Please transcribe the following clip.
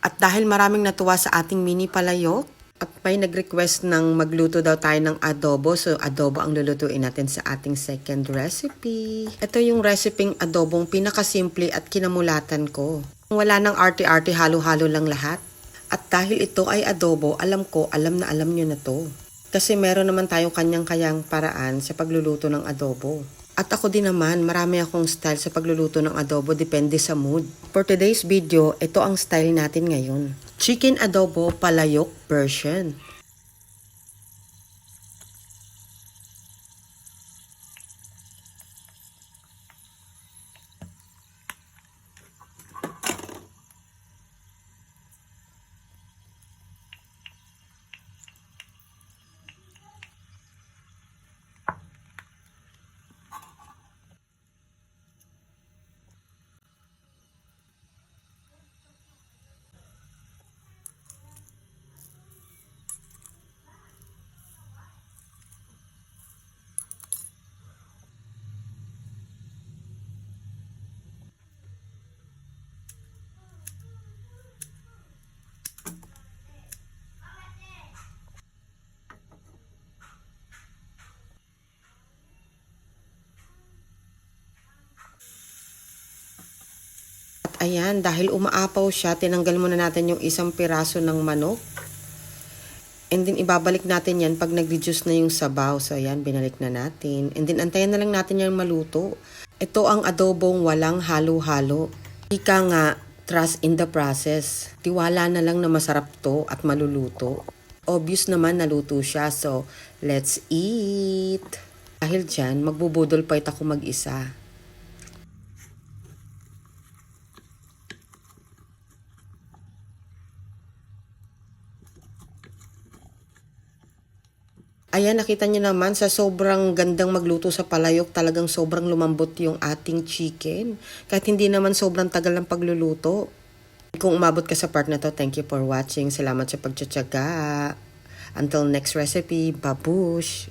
At dahil maraming natuwa sa ating mini palayok, at may nag-request ng magluto daw tayo ng adobo. So, adobo ang lulutuin natin sa ating second recipe. Ito yung reseping adobong pinakasimple at kinamulatan ko. Wala nang arte-arte, halo-halo lang lahat. At dahil ito ay adobo, alam na alam nyo na to. Kasi meron naman tayong kanyang-kayang paraan sa pagluluto ng adobo. At ako din naman, marami akong style sa pagluluto ng adobo, depende sa mood. For today's video, ito ang style natin ngayon. Chicken adobo palayok version. Ayan, dahil umaapaw siya, tinanggal muna natin yung isang piraso ng manok. And then, ibabalik natin yan pag nag-reduce na yung sabaw. So, ayan, binalik na natin. And then, antayin na lang natin yung maluto. Ito ang adobong walang halo-halo. Ika nga, trust in the process. Tiwala na lang na masarap to at maluluto. Obvious naman naluto siya. So, let's eat! Dahil dyan, magbubudol pa ako mag-isa. Ayan, nakita niyo naman sa sobrang gandang magluto sa palayok, talagang sobrang lumambot yung ating chicken. Kahit hindi naman sobrang tagal ng pagluluto. Kung umabot ka sa part na to, thank you for watching. Salamat sa pagtsatsaga. Until next recipe, babush!